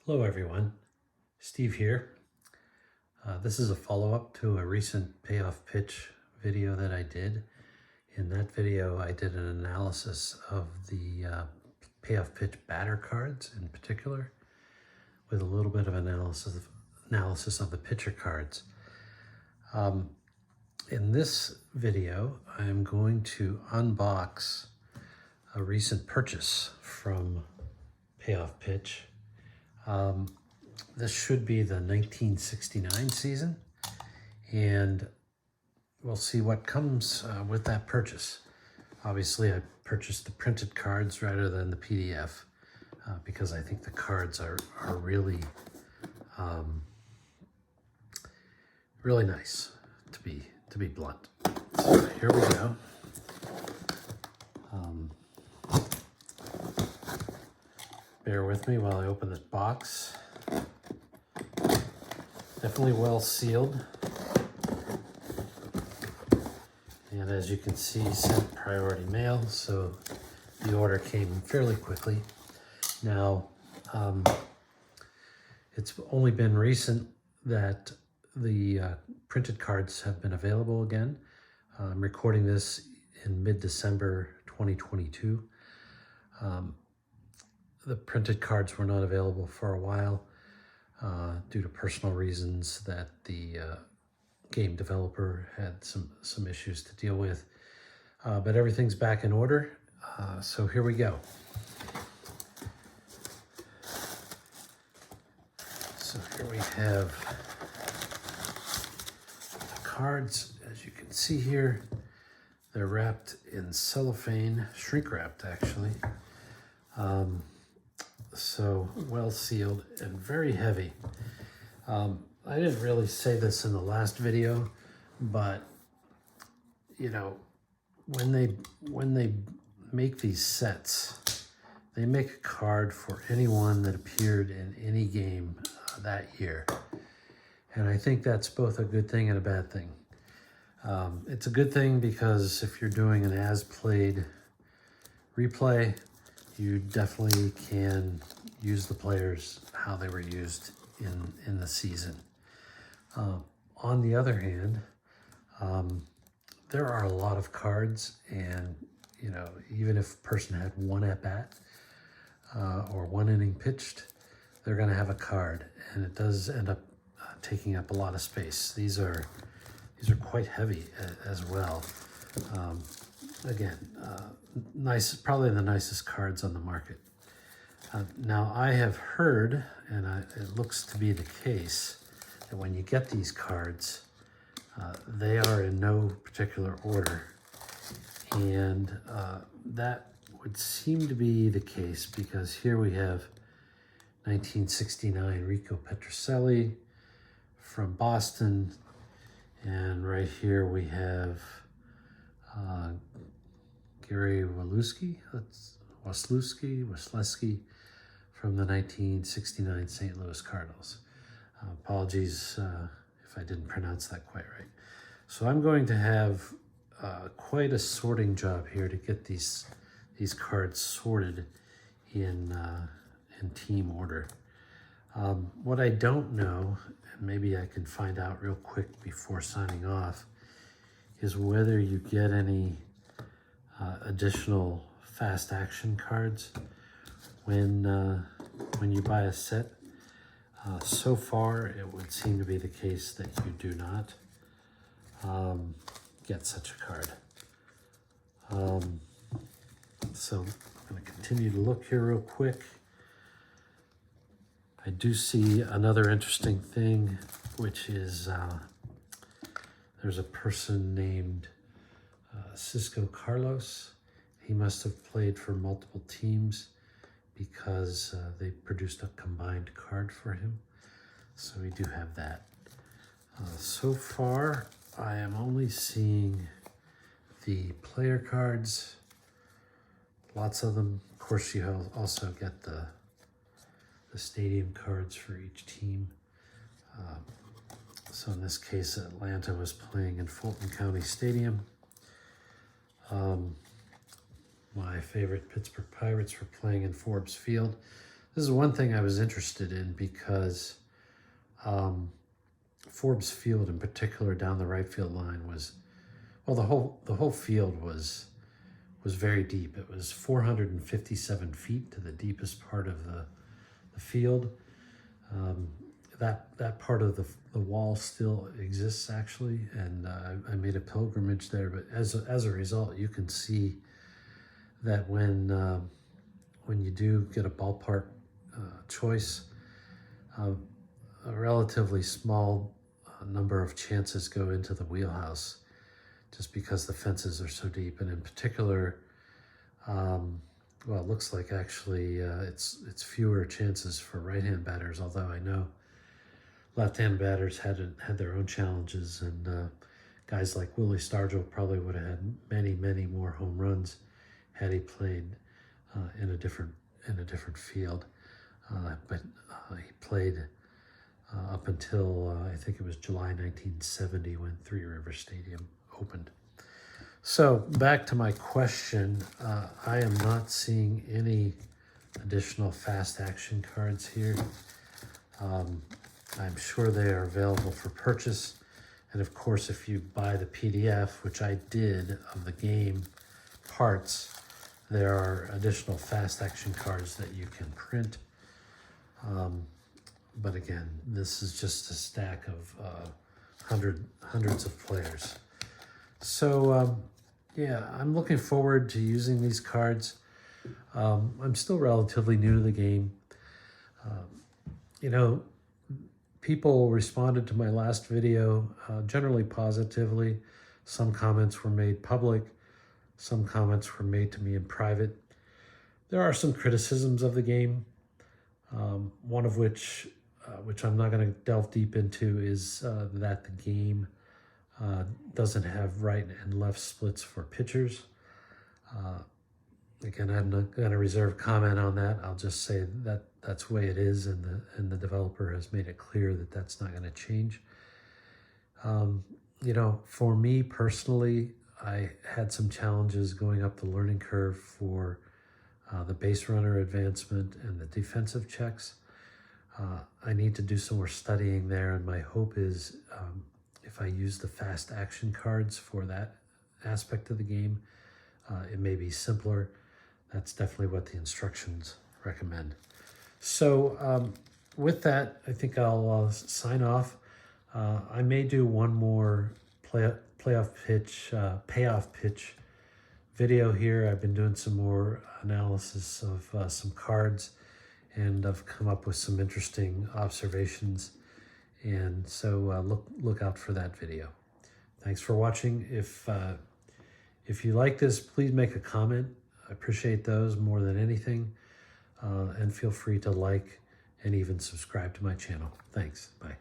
Hello everyone, Steve here. This is a follow-up to a recent Payoff Pitch video that I did. In that video I did an analysis of the Payoff Pitch batter cards in particular, with a little bit of analysis of the pitcher cards. In this video I'm going to unbox a recent purchase from Payoff Pitch. This should be the 1969 season, and we'll see what comes with that purchase. Obviously, I purchased the printed cards rather than the PDF because I think the cards are really, really nice, to be blunt. So here we go. Bear with me while I open this box. Definitely well sealed. And as you can see, sent priority mail, so the order came fairly quickly. Now, it's only been recent that the printed cards have been available again. I'm recording this in mid-December 2022. The printed cards were not available for a while due to personal reasons that the game developer had some issues to deal with. But everything's back in order, so here we go. So here we have the cards. As you can see here, they're wrapped in cellophane, shrink wrapped actually. So well sealed and very heavy. I didn't really say this in the last video, but you know, when they make these sets, they make a card for anyone that appeared in any game that year. And I think that's both a good thing and a bad thing. It's a good thing because if you're doing an as-played replay, you definitely can use the players how they were used in the season. On the other hand, there are a lot of cards, and you know, even if a person had one at bat or one inning pitched, they're going to have a card, and it does end up taking up a lot of space. These are quite heavy as well. Again, nice, probably the nicest cards on the market. Now I have heard, and it looks to be the case, that when you get these cards, they are in no particular order. And that would seem to be the case because here we have 1969 Rico Petrocelli from Boston, and right here we have Gary Waslewski from the 1969 St. Louis Cardinals. Apologies if I didn't pronounce that quite right. So I'm going to have quite a sorting job here to get these cards sorted in team order. What I don't know, and maybe I can find out real quick before signing off, is whether you get any additional fast action cards when you buy a set. So far, it would seem to be the case that you do not get such a card. So I'm going to continue to look here real quick. I do see another interesting thing, which is there's a person named Cisco Carlos. He must have played for multiple teams because they produced a combined card for him. So we do have that. So far, I am only seeing the player cards, lots of them. Of course, you also get the stadium cards for each team. So in this case, Atlanta was playing in Fulton County Stadium. My favorite Pittsburgh Pirates were playing in Forbes Field. This is one thing I was interested in because Forbes Field in particular down the right field line was, well, the whole field was very deep. It was 457 feet to the deepest part of the field. That part of the wall still exists actually, and I made a pilgrimage there. But as a result, you can see that when you do get a ballpark choice, a relatively small number of chances go into the wheelhouse, just because the fences are so deep, and in particular, well, it looks like actually it's fewer chances for right-hand batters, although I know left-hand batters had their own challenges, and guys like Willie Stargell probably would have had many more home runs had he played in a different field. But he played up until I think it was July 1970 when Three River Stadium opened. So back to my question, I am not seeing any additional fast action cards here. I'm sure they are available for purchase. And of course, if you buy the PDF, which I did, of the game parts, there are additional fast action cards that you can print. But again, this is just a stack of hundreds of players. So yeah, I'm looking forward to using these cards. I'm still relatively new to the game. You know, people responded to my last video generally positively. Some comments were made public. Some comments were made to me in private. There are some criticisms of the game, one of which I'm not going to delve deep into, is that the game doesn't have right and left splits for pitchers. Again, I'm not going to reserve comment on that. I'll just say that that's the way it is, and the developer has made it clear that that's not going to change. You know, for me personally, I had some challenges going up the learning curve for the base runner advancement and the defensive checks. I need to do some more studying there, and my hope is if I use the fast action cards for that aspect of the game, it may be simpler. That's definitely what the instructions recommend. So with that, I think I'll sign off. I may do one more payoff pitch video here. I've been doing some more analysis of some cards, and I've come up with some interesting observations. And so look out for that video. Thanks for watching. If you like this, please make a comment. I appreciate those more than anything. And feel free to like and even subscribe to my channel. Thanks. Bye.